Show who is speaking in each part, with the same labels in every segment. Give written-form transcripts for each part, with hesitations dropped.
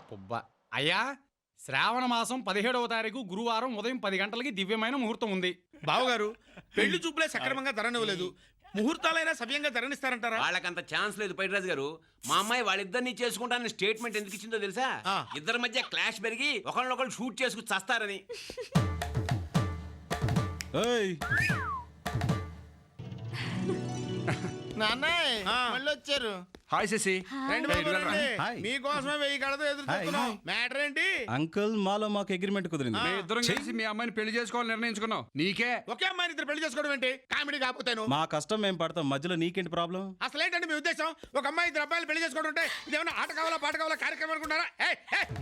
Speaker 1: పుబ్బ. అయ్యా, శ్రావణ మాసం 17వ తారీఖు గురువారం ఉదయం 10 గంటలకి దివ్యమైన ముహూర్తం ఉంది.
Speaker 2: బావగారు పెళ్లి చూపులే సక్రమంగా ధరనివ్వలేదు, ముహూర్తాలైనా సవ్యంగా ధరనిస్తారంటారా?
Speaker 3: వాళ్ళకంత ఛాన్స్ లేదు పైరాజు గారు. మా అమ్మాయి వాళ్ళిద్దరిని చేసుకుంటానని స్టేట్మెంట్ ఎందుకు ఇచ్చిందో తెలుసా? ఇద్దరి మధ్య క్లాష్ పెరిగి ఒకళ్ళనొకళ్ళు షూట్ చేసుకుని చస్తారని.
Speaker 2: మళ్ళీ వచ్చారు.
Speaker 4: హాయ్ శశి.
Speaker 2: మీకోసమే 1000 కడతో ఎదురు చూస్తున్నాం. మ్యాటర్ ఏంటి?
Speaker 4: అంకుల్, మాలో మాకు అగ్రిమెంట్ కుదిరింది.
Speaker 1: మేము ఇద్దరం కలిసి మీ అమ్మాయిని పెళ్లి చేసుకోవాలని నిర్ణయించుకున్నాం. నీకే
Speaker 2: ఒకే అమ్మాయిని ఇద్దరు పెళ్లి చేసుకోవడం ఏంటి? కామెడీ కాకపోతాను.
Speaker 4: మా కష్టం మేము పడతాం, మధ్యలో నీకేంటి ప్రాబ్లం?
Speaker 2: అసలు ఏంటంటే మీ ఉద్దేశం? ఒక అమ్మాయి ఇద్దరు అబ్బాయిలు పెళ్లి చేసుకోవడం అంటే ఇదేమన్నా ఆట కావాలా పాట కావాలా కార్యక్రమం అనుకుంటారా?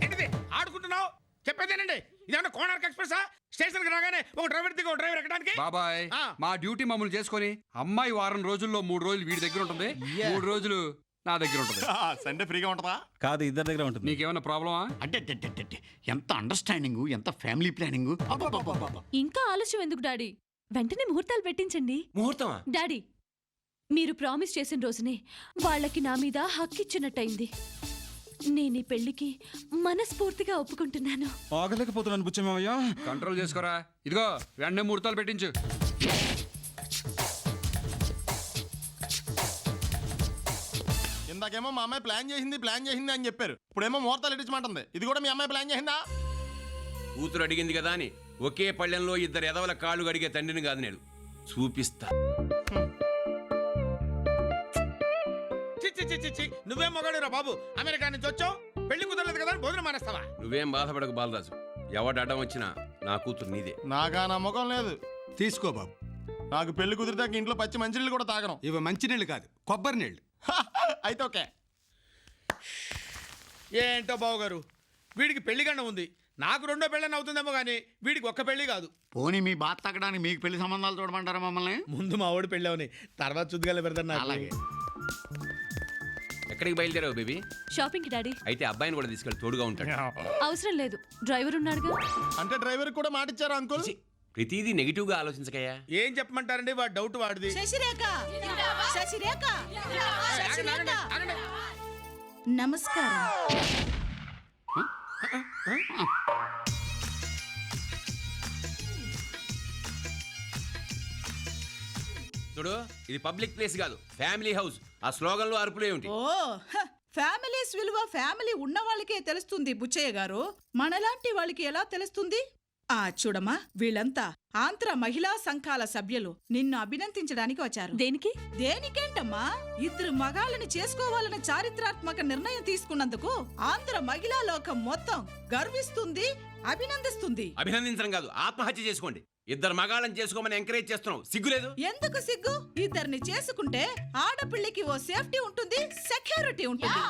Speaker 2: ఏంటిది ఆడుకుంటున్నావు? చెప్పేదేనండి, ఇదేమన్నా కోనార్క్ ఎక్స్ప్రెస్ స్టేషన్ కి రాగానే ఒక డ్రైవర్ దిగి ఒక డ్రైవర్ ఎక్కడానికి.
Speaker 1: బాబాయ్, మా డ్యూటీ మమ్మల్ని చేసుకొని అమ్మాయి వారం రోజుల్లో 3 రోజులు వీడి దగ్గర ఉంటుంది, 3 రోజులు నా దగ్గర ఉంటుంది.
Speaker 2: సండే ఫ్రీగా ఉంటుందా?
Speaker 4: కాదు, ఇద్దరి దగ్గర ఉంటుంది.
Speaker 1: నీకేమైనా ప్రాబ్లమా?
Speaker 5: అంటే ఎంత అండర్స్టాండింగ్, ఎంత ఫ్యామిలీ ప్లానింగ్.
Speaker 6: ఇంకా ఆలస్యం ఎందుకు డాడీ? వెంటనే ముహూర్తాలు పెట్టించండి.
Speaker 3: ముహూర్తమా?
Speaker 6: డాడీ, మీరు ప్రామిస్ చేసిన రోజునే వాళ్ళకి నా మీద హక్కిచ్చినట్టయింది. నేను ఈ పెళ్లికి మనస్ఫూర్తిగా ఒప్పుకుంటున్నాను.
Speaker 4: ఆగలేకపోతున్నాను బుచ్చమయ్య.
Speaker 1: కంట్రోల్ చేసుకోరా. ఇదిగో వెంటనే ముహూర్తాలు పెట్టించు.
Speaker 2: ఇందాకేమో మా అమ్మాయి ప్లాన్ చేసింది అని చెప్పారు. ఇప్పుడేమో ముహూర్తాలు ఇచ్చింది. ఇది కూడా మీ అమ్మాయి ప్లాన్ చేసిందా?
Speaker 3: కూతురు అడిగింది కదా అని ఒకే పళ్ళెంలో ఇద్దరు ఎదవల కాళ్ళు అడిగే తండ్రిని కాదు నేను. చూపిస్తా.
Speaker 2: నువ్వేం మొగాడురా బాబు, అమెరికా నుంచి వచ్చావు, పెళ్లి కుదరలేదు కదా భోజనం మానేస్తావా?
Speaker 3: నువ్వేం బాధపడకు బాలరాజు, ఎవడు అడ్డం వచ్చినా నా కూతురు నీదే.
Speaker 2: నాకా నమ్మకం లేదు.
Speaker 7: తీసుకో బాబు.
Speaker 2: నాకు పెళ్లి కుదిరితే ఇంట్లో పచ్చి మంచినీళ్ళు కూడా తాగను.
Speaker 7: ఇవి మంచినీళ్ళు కాదు, కొబ్బరి నీళ్ళు.
Speaker 2: అయితే ఓకే. ఏంటో బావగారు, వీడికి పెళ్లి గండం ఉంది, నాకు 2వ పెళ్ళని అవుతుందేమో కానీ వీడికి ఒక్క పెళ్లి కాదు.
Speaker 5: పోనీ మీ బాధ తగ్గడానికి మీకు పెళ్లి సంబంధాలు చూడమంటారా మమ్మల్ని?
Speaker 2: ముందు మా వాడు పెళ్ళి అవని, తర్వాత చుద్దుగాలే పెడతాను.
Speaker 5: అలాగే.
Speaker 3: ఎక్కడికి బయలుదేరావు బేబీ?
Speaker 6: షాపింగ్ కి డాడీ.
Speaker 3: అయితే అబ్బాయిని కూడా తీసుకెళ్ళి తోడుగా ఉంటాడు.
Speaker 6: అవసరం లేదు, డ్రైవర్ ఉన్నాడుగా.
Speaker 2: అంటే డ్రైవర్ కూడా మాట ఇచ్చారా అంకుల్?
Speaker 3: ప్రతిదీ నెగిటివ్ గా ఆలోచించకయ్యా.
Speaker 2: ఏం చెప్పమంటారండి, వాడు డౌట్ వాడిది.
Speaker 8: నమస్కారం.
Speaker 3: చూడు, ఇది పబ్లిక్ ప్లేస్ కాదు, ఫ్యామిలీ హౌస్. ఆ స్లోగన్ లో అరుపులే ఉంటాయి.
Speaker 8: ఫ్యామిలీస్ విలువ ఫ్యామిలీ ఉన్న వాళ్ళకే తెలుస్తుంది బుచ్చయ్య గారు, మనలాంటి వాళ్ళకి ఎలా తెలుస్తుంది? చూడమ్మా, వీళ్ళంతా ఆంధ్ర మహిళా సంఘాల సభ్యులు నిన్ను అభినందించడానికి వచ్చారు. దేనికేంటమ్మా, ఇద్దరు మగాళ్ళని చేసుకోవాలన్న చారిత్రాత్మక నిర్ణయం తీసుకున్నందుకు ఆంధ్ర మహిళా లోకం మొత్తం గర్విస్తుంది, అభినందిస్తుంది.
Speaker 3: అభినందించడం కాదు, ఆత్మహత్య చేసుకోండి. ఇద్దరు మగాళ్ళని చేసుకోమని ఎంకరేజ్ చేస్తున్నావు, సిగ్గులేదు?
Speaker 8: ఎందుకు సిగ్గు? ఇద్దరిని చేసుకుంటే ఆడపిల్లకి ఓ సేఫ్టీ ఉంటుంది, సెక్యూరిటీ ఉంటుంది.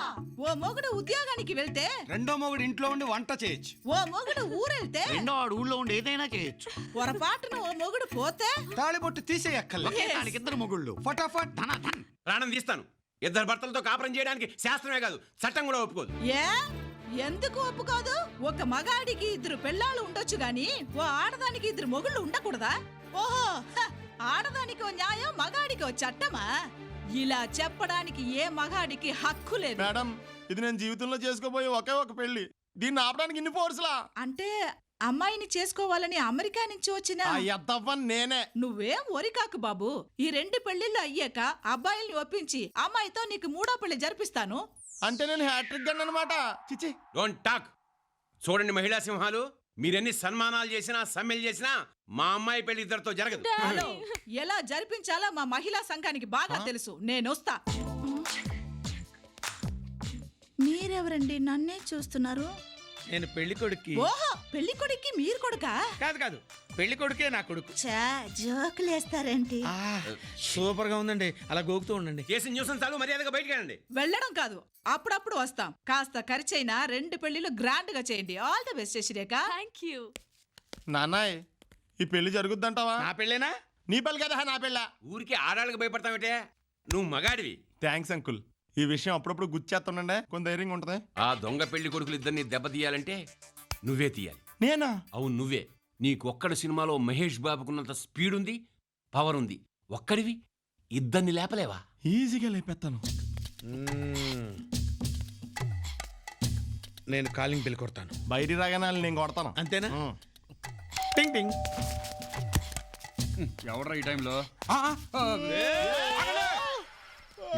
Speaker 8: ఓ మొగుడు ఉద్యోగానికి వెళ్తే
Speaker 7: రెండో మొగుడు ఇంట్లో ఉండి వంట చేయొచ్చు.
Speaker 8: ఓ మొగుడు ఊరెళ్తే
Speaker 5: రెండో వాడు ఊళ్ళో ఉండి ఏదైనా చేయొచ్చు.
Speaker 8: పొరపాటున ఓ మొగుడు పోతే
Speaker 7: తాళిబొట్టు తీసేయక్కర్లే.
Speaker 5: ఒకే దానికి ఇద్దరు మొగుళ్ళు.
Speaker 7: ఫటాఫట్
Speaker 5: ధన ధన్.
Speaker 3: ప్రాణం తీస్తాను. ఇద్దరు భర్తలతో కాపురం చేయడానికి శాస్త్రమే కాదు, చట్టం కూడా ఒప్పుకోదు.
Speaker 8: ఎందుకు ఒప్పుకోదు? ఒక మగాడికి ఇద్దరు పెళ్ళాలు ఉండొచ్చు గాని ఓ ఆడదానికి ఇద్దరు మొగుళ్ళు ఉండకూడదా? ఓహో, ఆడదానికి ఓ న్యాయం, మగాడికి ఓ చట్టమా? ఇలా చెప్పడానికి ఏ మగాడికి హక్కు లేదు.
Speaker 2: మేడం, ఇది నేను జీవితంలో చేసుకోబోయే ఒకే ఒక పెళ్లి, దీన్ని ఆపడానికి ఇన్ని ఫోర్స్లా?
Speaker 8: అంటే అమ్మాయిని చేసుకోవాలని అమెరికా నుంచి వచ్చిన
Speaker 2: నేనే.
Speaker 8: నువ్వేం ఒరికాకు బాబు. ఈ 2 పెళ్లిళ్ళు అయ్యాక అబ్బాయిల్ని ఒప్పించి అమ్మాయితో నీకు 3వ పెళ్లి జరిపిస్తాను.
Speaker 2: అంటే నేను హ్యాట్రిక్ గన్ అన్నమాట. చిచి,
Speaker 3: డోంట్ టాక్. చూడండి మహిళా సింహాలు, మీరెన్ని సన్మానాలు చేసినా సమ్మెలు చేసినా మా అమ్మాయి పెళ్లి ఇద్దరితో జరగదు.
Speaker 8: ఎలా జరిపించాలో మా మహిళా సంఘానికి బాగా తెలుసు. నేనొస్తా. మీరెవరండి నన్నే చూస్తున్నారు?
Speaker 2: నేను పెళ్లి కొడుక్కి.
Speaker 8: ఓహో, పెళ్లి కొడుక్కి మీరు కొడుకా?
Speaker 2: కాదు, పెళ్లి కొడుకే నా కొడుకు.
Speaker 8: జోకులేస్తారేంటి?
Speaker 2: సూపర్ గా ఉందండి, అలా గోకుతూ ఉండండి.
Speaker 3: చేసిన న్యూస్ చాలు, మర్యాదగా బయటికి రండి.
Speaker 8: వెళ్ళడం కాదు, అప్పుడప్పుడు వస్తాం. కాస్త ఖర్చైనా 2 పెళ్లిలు గ్రాండ్ గా చేయండి. All the best Sashirekha.
Speaker 6: Thank you.
Speaker 2: నాన్నాయ్, ఈ పెళ్లి జరుగుద్దంటావా? నా పెళ్ళేనా? నీ పెళ్లి కదా నా పెళ్ళ.
Speaker 3: ఊరికి ఆడాళ్ళకి భయపడతావేటే? నువ్వు మగాడివి.
Speaker 2: Thanks uncle. ఈ విషయం అప్పుడప్పుడు గుచ్చేస్తుండే కొంత ధైర్యంగా ఉంటది.
Speaker 3: ఆ దొంగ పెళ్లి కొడుకులు ఇద్దరిని దెబ్బతీయాలంటే నువ్వే తీయాలి.
Speaker 2: నేనా?
Speaker 3: అవును, నువ్వే. నీకొక్కడి సినిమాలో మహేష్ బాబుకున్నంత స్పీడ్ ఉంది, పవర్ ఉంది. ఒక్కడివి ఇద్దరిని లేపలేవా?
Speaker 2: ఈజీగా లేపేస్తాను. నేను కాలింగ్ బిల్ కొడతాను.
Speaker 9: బయటికి రాగానే నేను కొడతాను.
Speaker 2: అంతేనా? టింగ్ టింగ్.
Speaker 1: ఎవడ్రా ఈ టైంలో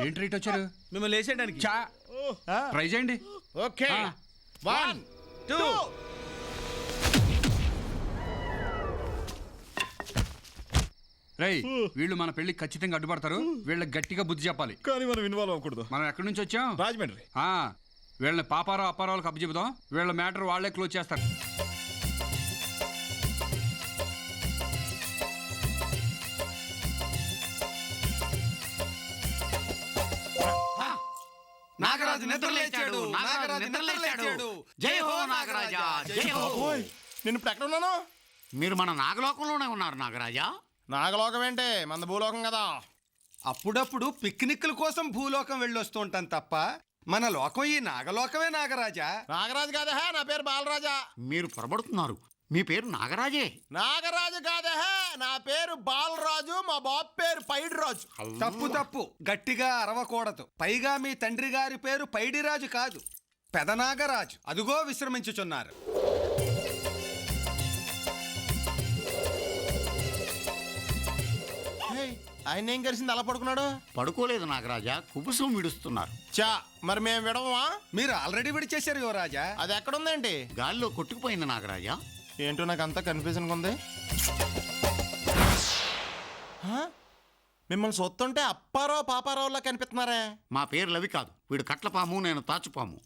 Speaker 1: ఏంటి రైట్ వచ్చారు?
Speaker 2: మిమ్మల్ని వేసేయడానికి.
Speaker 1: ట్రై చేయండి.
Speaker 2: ఓకే, 1 2.
Speaker 1: రేయ్, వీళ్ళు మన పెళ్లికి ఖచ్చితంగా అడ్డుపడతారు. వీళ్ళకి గట్టిగా బుద్ధి చెప్పాలి.
Speaker 4: కానీ మనం ఇన్వాల్వ్ అవ్వకూడదు.
Speaker 1: మనం ఎక్కడి నుంచి వచ్చాం?
Speaker 4: రాజమండ్రి.
Speaker 1: ఆ, వీళ్ళని పాపారావు అప్పారావులకు అప్పచెబుదాం. వీళ్ళ మ్యాటర్ వాళ్ళే క్లోజ్ చేస్తారు.
Speaker 7: నాగరాజు నిద్రలేచాడు, నాగరాజు నిద్రలేచాడు.
Speaker 5: జై హో నాగరాజా, జై హో.
Speaker 9: నేను ఇప్పుడు ఎక్కడ ఉన్నాను?
Speaker 5: మీరు మన నాగలోకంలోనే ఉన్నారు నాగరాజా.
Speaker 9: నాగలోకం ఏంటి? మన భూలోకం కదా.
Speaker 7: అప్పుడప్పుడు పిక్నిక్ల కోసం భూలోకం వెళ్ళొస్తూ ఉంటాం తప్ప మన లోకం ఈ నాగలోకమే నాగరాజా.
Speaker 9: నాగరాజు కాదా, నా పేరు బాలరాజా.
Speaker 5: మీరు పొరబడుతున్నారు. మీ పేరు నాగరాజే.
Speaker 9: నాగరాజు కాదా, నా పేరు బాలరాజు. మా బాబు పేరు పైడి రాజు.
Speaker 7: తప్పు తప్పు, గట్టిగా అరవకూడదు. పైగా మీ తండ్రి గారి పేరు పైడిరాజు కాదు, పెదనాగరాజు. అదుగో విశ్రమించుచున్నారు.
Speaker 9: ఆయన ఏం కలిసింది అలా పడుకున్నాడు?
Speaker 5: పడుకోలేదు నాగరాజా, కుబుసం విడుస్తున్నారు.
Speaker 9: చా, మరి మేము విడవమా?
Speaker 7: మీరు ఆల్రెడీ విడిచేశారు యువరాజా.
Speaker 9: అది ఎక్కడుందేంటి?
Speaker 5: గాల్లో కొట్టుకుపోయింది నాగరాజా.
Speaker 9: ఏంటో నాకు అంతా కన్ఫ్యూజన్గా ఉంది. మిమ్మల్ని సొత్తుంటే అప్పారావు పాపారావులా కనిపిస్తున్నారే.
Speaker 5: మా పేర్లు అవి కాదు. వీడు కట్లపాము, నేను తాచుపాము.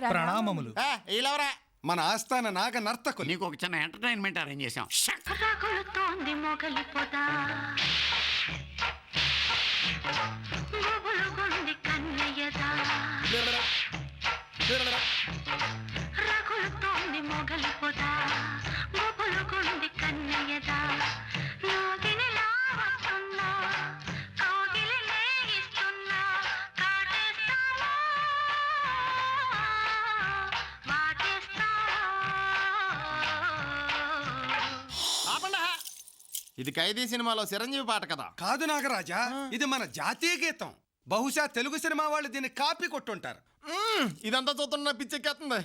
Speaker 2: ప్రణామములు.
Speaker 9: వీళ్ళెవరా?
Speaker 7: మన ఆస్థాన నాగ నర్తకులు.
Speaker 5: నీకు ఒక చిన్న ఎంటర్టైన్మెంట్ అరేంజ్ చేశాం.
Speaker 10: రగులుతోంది మొగలి పొద, గుబులుగుంది కన్నయ్యదా. రగులుతోంది మొగలి పొద, గుబులుగుంది కన్నయ్యదా. నాగినిలా వస్తున్నా, కాగిలి లేగిస్తున్నా, కాటేస్తావా వాటేస్తావా.
Speaker 9: ఆపండి. ఇది ఖైదీ సినిమాలో చిరంజీవి పాట కదా.
Speaker 7: కాదు నాగరాజా, ఇది మన జాతీయ గీతం. బహుశా తెలుగు సినిమా వాళ్ళు దీన్ని కాపీ కొట్టుంటారు.
Speaker 9: ఇదంతా చూస్తున్న పిచ్చెక్కేస్తుంది.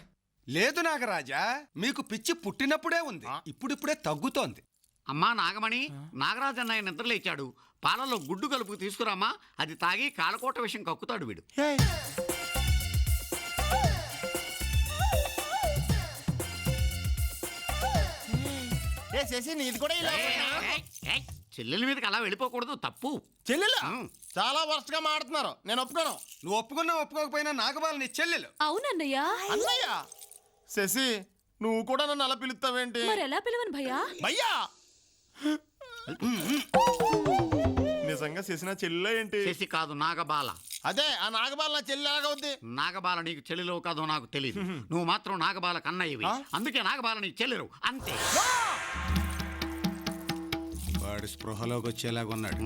Speaker 7: లేదు నాగరాజా, మీకు పిచ్చి పుట్టినప్పుడే ఉంది, ఇప్పుడిప్పుడే తగ్గుతోంది.
Speaker 5: అమ్మా నాగమణి, నాగరాజు అన్నయ్య నిద్రలేచాడు. పాలలో గుడ్డు కలుపు తీసుకురామా. అది తాగి కాలకోట విషయం కక్కుతాడు వీడు.
Speaker 9: చేసి నీది కూడా ఇలా
Speaker 5: చెల్లెల మీదకి అలా వెళ్ళిపోకూడదు, తప్పు.
Speaker 9: చెల్లెలు చాలా వరుసగా మాడుతున్నారు. నేను ఒప్పుకోను.
Speaker 7: నువ్వు ఒప్పుకున్నా ఒప్పుకోకపోయినా నాగబాల నీ చెల్లెలు.
Speaker 6: అవునన్నయ్య.
Speaker 9: అన్నయ్య, శశి నువ్వు కూడా నన్ను అలా పిలుస్తావేంటి?
Speaker 6: మరెలా పిలవను భయ్యా?
Speaker 9: భయ్యా, నిజంగా శశి నా చెల్లె ఏంటి?
Speaker 5: శశి కాదు, నాగబాల.
Speaker 9: అదే, ఆ నాగబాల నా చెల్లి ఎలాగవుద్ది?
Speaker 5: నాగబాల నీకు చెల్లెలో కాదో నాకు తెలియదు. నువ్వు మాత్రం నాగబాల కన్నయ్యవి, అందుకే నాగబాల నీకు చెల్లెరు, అంతే.
Speaker 7: వాడు స్పృహలోకి వచ్చేలాగున్నాడు.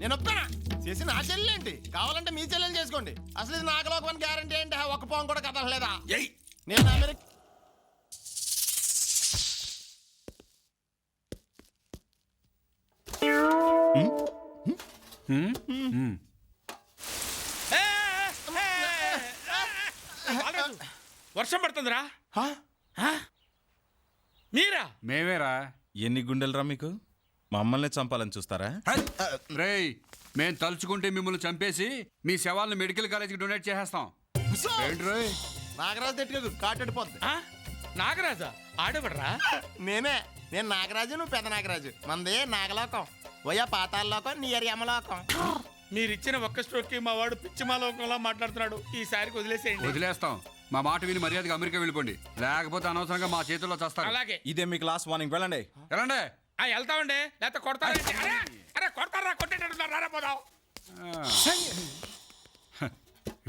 Speaker 9: నేను ఒప్పుకోనా? శశి నా చెల్లి ఏంటి? కావాలంటే మీ చెల్లెలు చేసుకోండి. అసలు ఇది నాగలోకం గ్యారంటీ ఏంటి? ఒక్క పోం కూడా కదలలేదా? నేను అమెరికా
Speaker 2: వర్షం పడుతుందిరా. మీరా?
Speaker 1: మేమేరా.
Speaker 4: ఎన్ని గుండెలరా మీకు? మమ్మల్ని చంపాలని చూస్తారా?
Speaker 1: రేయ్, మేం తలుచుకుంటే మిమ్మల్ని చంపేసి మీ శవాలను మెడికల్ కాలేజీకి డొనేట్ చేసేస్తాం. ఏంటి రోయ్?
Speaker 9: నాగరాజు తిట్టుకోదు, కాటెడిపోద్ది.
Speaker 2: నాగరాజా ఆడబడరా?
Speaker 9: నేనే. నేను నాగరాజు, నువ్వు పెద్ద నాగరాజు. మనదే నాగలోకం. పోయా పాతాళలోకం, నీ యమలోకం.
Speaker 2: మీరిచ్చిన ఒక్క స్ట్రోక్ కి మా వాడు పిచ్చిమాలోకంలా మాట్లాడుతున్నాడు. ఈసారికి వదిలేసేయండి.
Speaker 1: వదిలేస్తాం. మా మాట విని మర్యాదగా అమెరికా వెళ్ళిపోండి, లేకపోతే అనవసరంగా మా చేతుల్లో చేస్తారు.
Speaker 2: అలాగే.
Speaker 4: ఇదే మీకు లాస్ట్ వార్నింగ్. వెళ్ళండి.
Speaker 1: ఎలాండే
Speaker 2: వెళ్తామండి, లేకపోతే కొడతారండి. అరే కొడతారా, కొట్టేటట్టున్నారు. రారా పోదాం.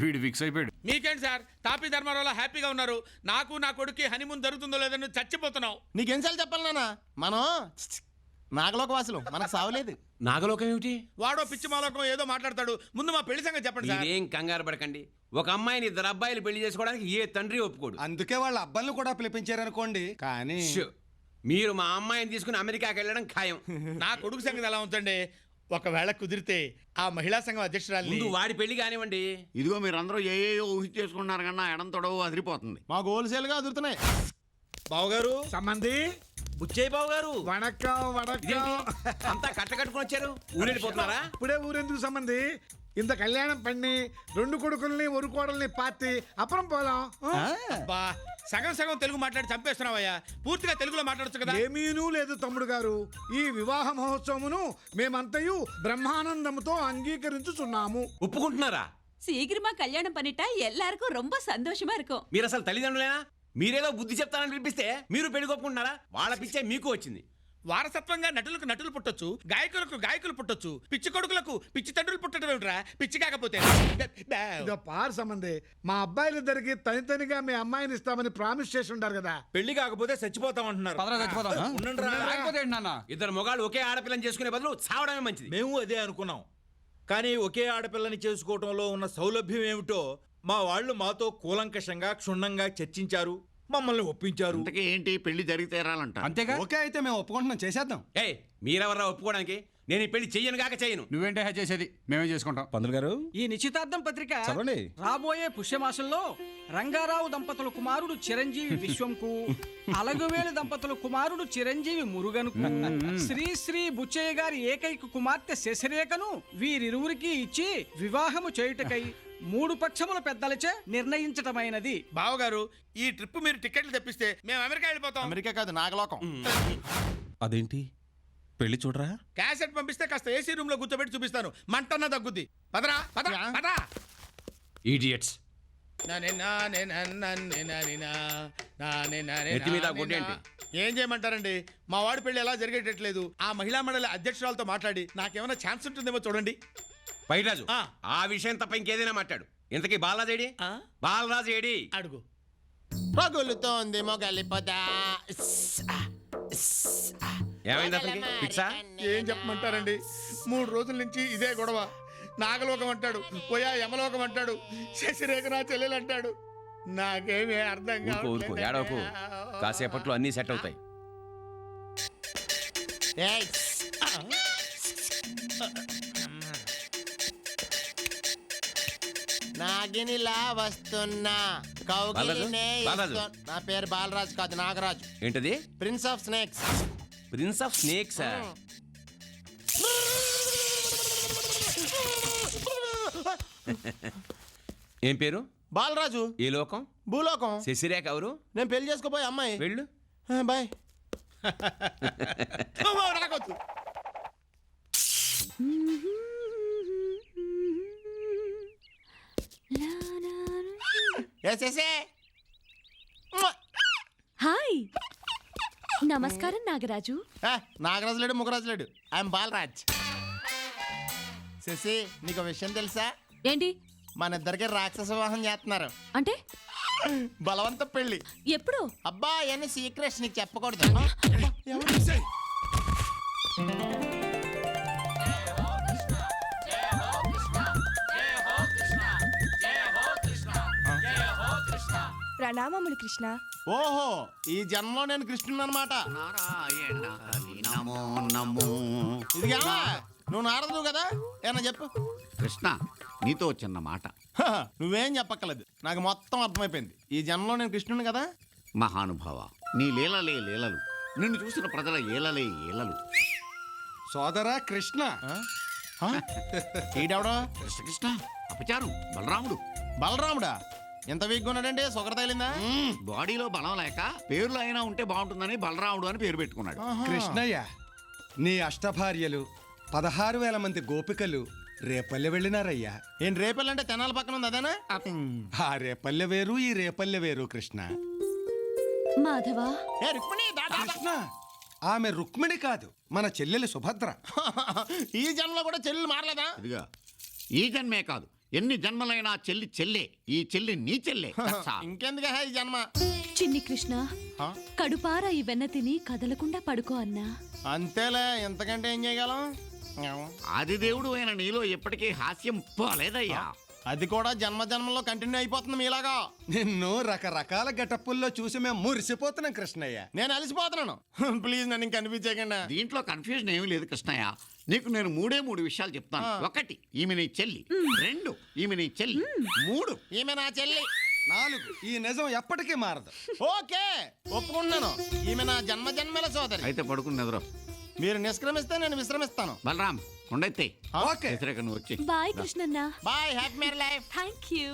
Speaker 1: వీడు ఫిక్స్ అయిపోయాడు.
Speaker 2: మీకేంటి సార్, తాపీ ధర్మారావులో హ్యాపీగా ఉన్నారు. నాకు నా కొడుక్కి హనీమూన్ జరుగుతుందో లేదని చచ్చిపోతున్నావు.
Speaker 9: నీకెన్నిసార్లు చెప్పాలి నాన్న? మనం నాగలోక వాసులు, మనకు సావలేదు.
Speaker 3: నాగలోకం ఏమిటి?
Speaker 2: వాడో పిచ్చిమాలోకం ఏదో మాట్లాడతాడు. ముందు మా పెళ్లి సంగతి చెప్పండి సార్.
Speaker 3: మీరేం కంగారు పడకండి. ఒక అమ్మాయిని 2 అబ్బాయిలు పెళ్లి చేసుకోవడానికి ఏ తండ్రి ఒప్పుకోడు.
Speaker 7: అందుకే వాళ్ళ అబ్బాయిలు కూడా పిలిపించారనుకోండి. కానీ
Speaker 3: షో. మీరు మా అమ్మాయిని తీసుకుని అమెరికాకి వెళ్ళడం ఖాయం.
Speaker 2: నా కొడుకు సంగతి ఎలా ఉంచండి. ఒకవేళ కుదిరితే ఆ మహిళా సంఘం అధ్యక్షురాలు
Speaker 3: ముందు వాడి పెళ్లి కానివ్వండి.
Speaker 5: ఇదిగో మీరందరూ ఏయో ఊహించేసుకున్నారు కన్నా ఎడం తొడవు అదిరిపోతుంది.
Speaker 9: మాకు హోల్సేల్ గా అదురుతున్నాయి.
Speaker 2: బావగారు
Speaker 7: సంబంధి
Speaker 3: బుచ్చయ్య బాబు గారు
Speaker 7: వణక్కం వణక్కం.
Speaker 3: అంతా కట్టుకొని వచ్చారు. ఊరెళ్ళిపోతున్నారా?
Speaker 7: ఇప్పుడే ఊరెందుకు సంబంధి? ఇంత కళ్యాణం పన్ని 2 కొడుకుల్ని 1 కోడల్ని పాతి అப்புறம் పోదాం.
Speaker 2: బా సగం సగం తెలుగు మాట్లాడి చంపేస్తున్నావయ్యా. పూర్తిగా తెలుగులో మాట్లాడొచ్చు కదా.
Speaker 7: ఏమీనూ లేదు తమ్ముడు గారు. ఈ వివాహ మహోత్సవమును మేమంతయు బ్రహ్మానందముతో అంగీకరించుచున్నాము.
Speaker 3: ఒప్పుకుంటున్నారా?
Speaker 6: சீக்கிரமா கல்யாணம் பண்ணிட்டா எல்லாருக்கும் ரொம்ப சந்தோஷமா இருக்கும்.
Speaker 3: మీరు అసలు తల్లిదండ్రులేనా? మీరేదో బుద్ధి చెప్తారని పిలిపిస్తే మీరు పెళ్లి కొప్పుకుంటున్నారా? వాళ్ళ పిచ్చే మీకు వచ్చింది.
Speaker 2: వారసత్వంగా నటులకు నటులు పుట్టొచ్చు, గాయకులకు గాయకులు పుట్టొచ్చు, పిచ్చి కొడుకులకు పిచ్చి తండ్రులు పుట్టడం ఏమిట్రా? పిచ్చి కాకపోతే
Speaker 7: ఇదో పార్ సంబంధి, మా అబ్బాయిలిద్దరికి తనితనిగా మీ అమ్మాయిని ఇస్తామని ప్రామిస్ చేసి ఉంటారు కదా.
Speaker 9: పెళ్లి కాకపోతే చచ్చిపోతామంటున్నారు.
Speaker 1: పదరా చచ్చిపోదాం. లేకపోతే ఏంటి నాన్న?
Speaker 3: ఇద్దరు మొగాళ్ళు ఒకే ఆడపిల్లని చేసుకునే బదులు చావడమే మంచిది.
Speaker 9: మేము అదే అనుకున్నాం. కానీ ఒకే ఆడపిల్లని చేసుకోవటంలో ఉన్న సౌలభ్యం ఏమిటో మా వాళ్ళు మాతో కూలంకషంగా క్షుణ్ణంగా చర్చించారు, మమ్మల్ని ఒప్పించారు.
Speaker 5: ఇంతకీ ఏంటి, పెళ్లి జరిగి తీరాలంట.
Speaker 1: అంతేగా?
Speaker 7: ఓకే అయితే మేము ఒప్పుకుంటున్నాం, చేసేద్దాం.
Speaker 3: ఏయ్, మీరెవర్రా ఒప్పుకోవడానికి? నేను ఈ పెళ్లి చెయ్యను కాక చేయను.
Speaker 1: నువ్వేంటే చేసేది? మేమే చేసుకుంటాం.
Speaker 4: పంతులు గారు
Speaker 11: ఈ నిశ్చితార్థం పత్రిక
Speaker 4: చదవండి.
Speaker 11: రాబోయే పుష్యమాసంలో రంగారావు దంపతుల కుమారుడు చిరంజీవి విశ్వంకు, అలగువేలు దంపతుల కుమారుడు చిరంజీవి మురుగన్కు, శ్రీ శ్రీ బుచ్చయ్య గారి ఏకైక కుమార్తె శశిరేఖను వీరిరువురికి ఇచ్చి వివాహము చేయుటకై 3 పక్షముల పెద్దలచే నిర్ణయించటమైనది.
Speaker 2: బావగారు ఈ ట్రిప్ మీరు టికెట్లు తెప్పిస్తే మేము అమెరికా వెళ్ళిపోతాం.
Speaker 9: అమెరికా కాదు, నాగలోకం.
Speaker 4: అదేంటి పెళ్లి చూడరా?
Speaker 2: క్యాసెట్ పంపిస్తే కాస్త ఏసీ రూమ్ లో కూర్చోబెట్టి చూపిస్తాను, మంటన్నా తగ్గుద్ది. పదరా పద పద.
Speaker 3: ఈడియట్స్. నెత్తి మీద గుడ్డ ఏంటి?
Speaker 2: ఏం చేయమంటారండి, మా వాడి పెళ్లి ఎలా జరిగేటట్లేదు. ఆ మహిళా మండలి అధ్యక్షురాలతో మాట్లాడి నాకేమైనా ఛాన్స్ ఉంటుందేమో చూడండి.
Speaker 3: పైరాజు, ఆ విషయం తప్ప ఇంకేదైనా మాట్లాడు. ఇంతకీ బాలరాజు ఏడి? బాలరాజు ఏడి?
Speaker 2: అడుగు.
Speaker 9: పగులుతోంది మొగలిపోదా.
Speaker 3: ఏమైంది అతనికి? ఫిక్సా?
Speaker 2: ఏం చెప్పమంటారండి, 3 రోజుల నుంచి ఇదే గొడవ. నాగలోకం అంటాడు, పోయా యమలోకం అంటాడు, శశిరేఖ నా చెల్లెలు అంటాడు. నాకేమీ అర్థం
Speaker 3: ఊరుకో, ఏడవకు. కాసేపట్లో అన్నీ సెట్ అవుతాయి.
Speaker 9: నాగినిలా వస్తున్నా
Speaker 3: కౌగిలినే బాలరాజు.
Speaker 9: నా పేరు బాలరాజు కాదు, నాగరాజు.
Speaker 3: ఏంటది?
Speaker 9: Prince of snakes.
Speaker 3: Prince of snakes. ఏం పేరు?
Speaker 9: బాలరాజు.
Speaker 3: ఏ లోకం?
Speaker 9: భూలోకం.
Speaker 3: శశిరేఖ ఎవరు?
Speaker 9: నేను పెళ్లి చేసుకోబోయే అమ్మాయి.
Speaker 3: వెళ్ళు.
Speaker 9: బాయ్.
Speaker 2: రాకొద్దు.
Speaker 6: హాయ్, నమస్కారం నాగరాజు.
Speaker 9: నాగరాజు లేడు, ముగరాజు లేడు. ఐఎమ్ బాలరాజ్. శశి, నీకు విషయం తెలుసా?
Speaker 6: ఏంటి?
Speaker 9: మన ఇద్దరికి రాక్షస వివాహం చేస్తున్నారు.
Speaker 6: అంటే
Speaker 9: బలవంత పెళ్లి.
Speaker 6: ఎప్పుడు?
Speaker 9: అబ్బా అని సీక్రెట్స్ నీకు చెప్పకూడదు.
Speaker 6: ప్రణామములు కృష్ణ.
Speaker 9: ఓహో, ఈ జన్మలో నేను కృష్ణుడు అనమాట.
Speaker 5: నారాయణ నమో నమో.
Speaker 9: ఇదిగా నువ్వు నారదుడు కదా, ఏమన్నా చెప్పు.
Speaker 5: కృష్ణ, నీతో చిన్న మాట.
Speaker 9: నువ్వేం చెప్పక్కర్లేదు, నాకు మొత్తం అర్థమైపోయింది. ఈ జన్మలో నేను కృష్ణుడు కదా.
Speaker 5: మహానుభావ, నీ లీలలే లీలలు, నిన్ను చూసిన ప్రజల ఏలలే ఏలలు.
Speaker 7: సోదరా కృష్ణ.
Speaker 9: ఈడెవడో?
Speaker 5: కృష్ణ కృష్ణ అపచారం, బలరాముడు.
Speaker 9: బలరాముడా? ఎంత వీక్గా ఉన్నాడంటే సొగర తగిలిందా?
Speaker 5: బాడీలో బలం లేక పేర్లు అయినా ఉంటే బాగుంటుందని బలరాముడు అని పేరు పెట్టుకున్నాడు.
Speaker 7: కృష్ణయ్య, నీ అష్టభార్యలు 16,000 మంది గోపికలు రేపల్లె వెళ్ళినారయ్యా.
Speaker 9: ఏం రేపల్లంటే తెనాల పక్కన ఉంది అదేనా?
Speaker 7: ఆ రేపల్లె వేరు, ఈ రేపల్లె వేరు కృష్ణ.
Speaker 6: మాధవా.
Speaker 7: కృష్ణ, ఆమె రుక్మిణి కాదు, మన చెల్లెలు సుభద్ర.
Speaker 9: ఈ జన్మలో కూడా చెల్లెలు మారలేదా?
Speaker 5: ఇదిగా ఈ జన్మే కాదు, ఎన్ని జన్మలైనా చెల్లి చెల్లే. ఈ చెల్లి నీ చెల్లే.
Speaker 9: ఇంకెందుగా ఈ జన్మ?
Speaker 6: చిన్ని కృష్ణ, కడుపారా ఈ వెన్న తిని కదలకుండా పడుకో అన్నా.
Speaker 9: అంతేలే, ఎంతకంటే ఏం చేయగలం?
Speaker 5: ఆది దేవుడు అయిన నీలో ఎప్పటికీ హాస్యం పోలేదయ్యా.
Speaker 9: అది కూడా జన్మ జన్మలో కంటిన్యూ అయిపోతుంది మీలాగా.
Speaker 7: నిన్ను రకరకాల గెటప్పుల్లో చూసి మేము మురిసిపోతున్నాం కృష్ణయ్య.
Speaker 9: నేను అలసిపోతున్నాను. ప్లీజ్ నన్ను ఇంక కనిపించేయకండి.
Speaker 5: దీంట్లో కన్ఫ్యూజన్ ఏమీ లేదు కృష్ణయ్య. నీకు నేను మూడు విషయాలు చెప్తాను. ఒకటి, ఈమె నీ చెల్లి. రెండు, ఈమె నీ చెల్లి. మూడు,
Speaker 2: ఈమె నా చెల్లి.
Speaker 7: 4 ఈ నిజం ఎప్పటికీ మారదు.
Speaker 2: ఓకే, ఒప్పుకుంటున్నాను. ఈమె నా జన్మల సోదరి.
Speaker 5: అయితే పడుకుని నిద్ర.
Speaker 2: మీరు నిష్క్రమిస్తే నేను విశ్రమిస్తాను.
Speaker 5: బలరాం ఉండైతే
Speaker 7: ఓకే.
Speaker 5: వ్యతిరేక నువ్వు వచ్చి.
Speaker 6: బాయ్ కృష్ణన్న.
Speaker 2: Bye, happy marry life.
Speaker 6: Thank you.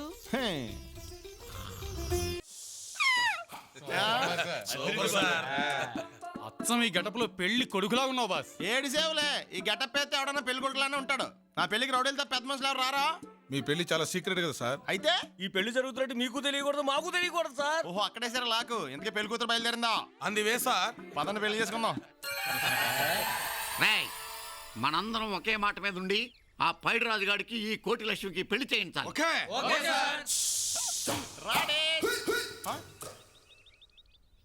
Speaker 4: అచ్చం ఈ గడపలో పెళ్లి కొడుకులా ఉన్నావు బాస్.
Speaker 2: ఏడు సేవులే, ఈ గెటప్ అయితే ఎవడన్నా పెళ్లి కొడుకులానే ఉంటాడు. నా పెళ్లికి రౌడీలతో పెద్ద మనుషులు ఎవరు రారా?
Speaker 4: మీ పెళ్లి చాలా సీక్రెట్ కదా సార్.
Speaker 2: అయితే
Speaker 9: ఈ పెళ్లి జరుగుతున్నట్టు మీకు తెలియకూడదు, మాకు తెలియకూడదు సార్.
Speaker 2: ఓహో, అక్కడే సరే లాకు. ఇంతకీ పెళ్లి కూతురు బయలుదేరిందా?
Speaker 4: అందివే సార్.
Speaker 2: పదండి పెళ్లి చేసుకుందాం.
Speaker 5: రేయ్, మనందరం ఒకే మాట మీద ఉండి ఆ పైడి రాజుగాడికి ఈ కోటి లక్ష్మికి పెళ్లి చేయించాలి.
Speaker 7: ఓకే.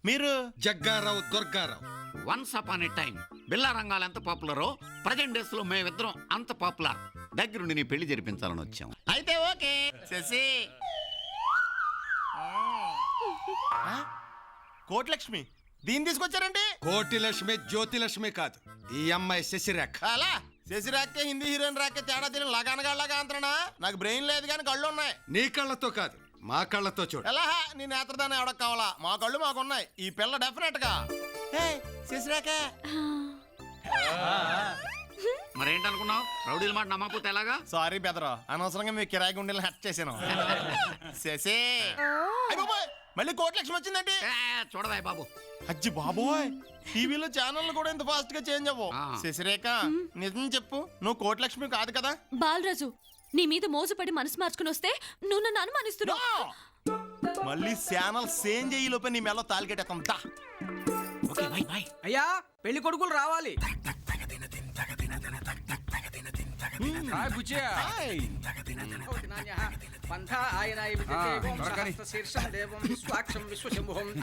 Speaker 2: మీరు
Speaker 7: Jagga Rao Durgarao.
Speaker 5: Once upon a time బిల్లా రంగాలు ఎంత పాపులరో ప్రజెంట్ డేస్ లో మేమిద్దరం అంత పాపులర్. దగ్గరుండి నీ పెళ్లి జరిపించాలని వచ్చాం.
Speaker 2: అయితే ఓకే. శశి, కోటిలక్ష్మి దీన్ని తీసుకొచ్చారండి?
Speaker 7: కోటి లక్ష్మి జ్యోతి లక్ష్మి కాదు, ఈ అమ్మాయి శశిరేఖ.
Speaker 2: అలా శశి రాకే హిందీ హీరోయిన్ రాకే తేడా తిని లగానగాళ్ళగా అంతనా? నాకు బ్రెయిన్ లేదు కానీ కళ్ళు ఉన్నాయి.
Speaker 7: నీ కళ్ళతో కాదు, మా కళ్ళతో చూడు.
Speaker 2: ఎలా నీ నేత్రదాన్ని ఎవడకు కావాలా? మా కళ్ళు మాకున్నాయి. ఈ పిల్ల డెఫినెట్ గా శశిరాకే.
Speaker 5: మరేంటనుకున్నావు? రౌడీల మాట నమ్మకపోతే ఎలాగా?
Speaker 2: సారీ బెదరా, అనవసరంగా మీ కిరాయి గుండెలు హట్ చేశాను. శశి, అయ్ బాబోయ్, మళ్ళీ కోటిలక్ష్మి వచ్చిందండి.
Speaker 5: చూడవా బాబు,
Speaker 2: అజ్జి బాబోయ్, టీవీలో ఛానల్ కూడా ఇంత ఫాస్ట్ గా చేంజ్ అవ్వవు. శశిరేఖ, నిజం చెప్పు, నువ్వు కోటిలక్ష్మి కాదు కదా?
Speaker 6: బాలరాజు, నీ మీద మోసపడి మనసు మార్చుకుని వస్తే నువ్వు నన్ను అనుమానిస్తున్నావు.
Speaker 2: మళ్ళీ ఛానల్ సేంజ్ అయ్యి లోపే నీ మెల్ల తాలికెట్టేస్తాం. దా.
Speaker 5: Okay bye bye.
Speaker 11: అయ్యా పెళ్లి కొడుకులు రావాలి.
Speaker 1: హాయ్ బుచ్చయ్య.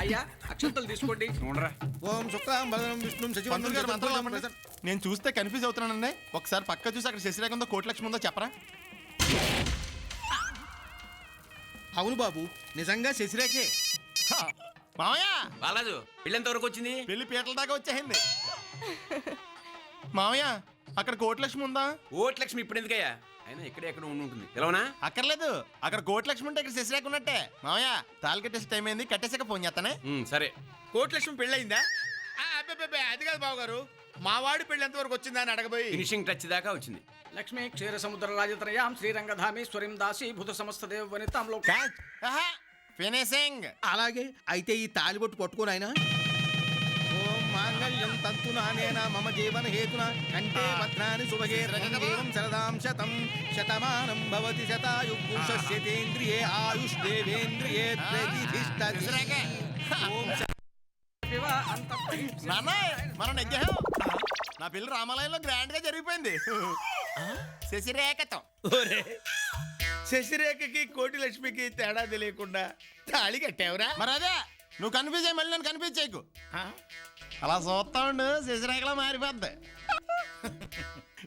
Speaker 11: అయ్యా అక్షంతలు తీసుకోండి.
Speaker 1: చూడరా.
Speaker 2: ఓం శుక్లాం భద్రం విష్ణుం శశివర్ధనం గారు మంత్రాలు చెప్పండి. నేను చూస్తే కన్ఫ్యూజ్ అవుతున్నానండి. ఒకసారి పక్క చూసి అక్కడ శశిరేఖ ఉందో కోటిలక్ష్మి ఉందో చెప్పరా?
Speaker 7: అవును బాబు, నిజంగా శశిరేఖే.
Speaker 2: మామయ్య,
Speaker 3: బాలాజు పెళ్లి ఎంత వరకు వచ్చింది?
Speaker 2: పెళ్లి పీటల దాకా వచ్చేసింది. మామయ్య, అక్కడ కోటిలక్ష్మి ఉందా?
Speaker 3: ఓట్లక్ష్మి ఇప్పుడు ఎందుకయ్యా? అయినా ఇక్కడే ఎక్కడ ఉండి ఉంటుంది. తెలవనా?
Speaker 2: అక్కర్లేదు, అక్కడ కోటిలక్ష్మి ఉంటే ఇక్కడ శశిరేఖ ఉన్నట్టే. మామయ్య, తాళి కట్టేసి టైం అయింది, కట్టేసాక ఫోన్ చేస్తానే.
Speaker 3: సరే.
Speaker 2: కోటిలక్ష్మి పెళ్ళయిందా? అది కాదు బాబు గారు, మా వాడి పెళ్లి ఎంతవరకు వచ్చిందా అని అడగబోయి.
Speaker 3: ఫినిషింగ్ టచ్ దాకా వచ్చింది.
Speaker 11: లక్ష్మీ క్షీర సముద్ర రాజత్రయాం శ్రీరంగధామేశ్వరిం దాసి భూత సమస్త దేవ వనితాంలో.
Speaker 2: ఫినిషింగ్.
Speaker 7: అలాగే అయితే ఈ తాలిబొట్టు పట్టుకోను ఆయన. ఓం మాంగళ్యం తంతునానేన మమ జీవన హేతున కంటే భద్రాని శుభగే జీవం శరదాం శతం శతమానం భవతి శతాయు పురుషస్యేంద్రియే ఆయుష్దేవేంద్రియే ప్రతిష్ఠతి. ఓం
Speaker 2: నాన్న, మనం నెగ్గాం. నా పెళ్లి రామాలయంలో గ్రాండ్ గా జరిగిపోయింది. శశిరేఖతో. శశిరేఖకి కోటిలక్ష్మికి తేడా తెలియకుండా తాళి కట్టావురా? మరి అదే నువ్వు కన్ఫ్యూజ్ అయ్యి మళ్ళీ నన్ను కన్ఫ్యూజ్ చేయకు. అలా చూస్తా ఉండు, శశిరేఖలో మారిపోద్ది.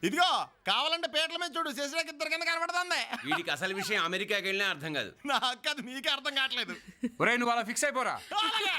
Speaker 2: ఇదిగో కావాలంటే పేట్ల మీద చూడు, శశిరేఖ ఇద్దరు కింద కనబడుతుంది.
Speaker 3: వీడికి అసలు విషయం అమెరికాకి వెళ్ళినా అర్థం కాదు.
Speaker 2: నాకు అది నీకే అర్థం కావట్లేదు.
Speaker 1: ఒరేయ్, నువ్వు అలా ఫిక్స్ అయిపోరా.
Speaker 2: అలాగే.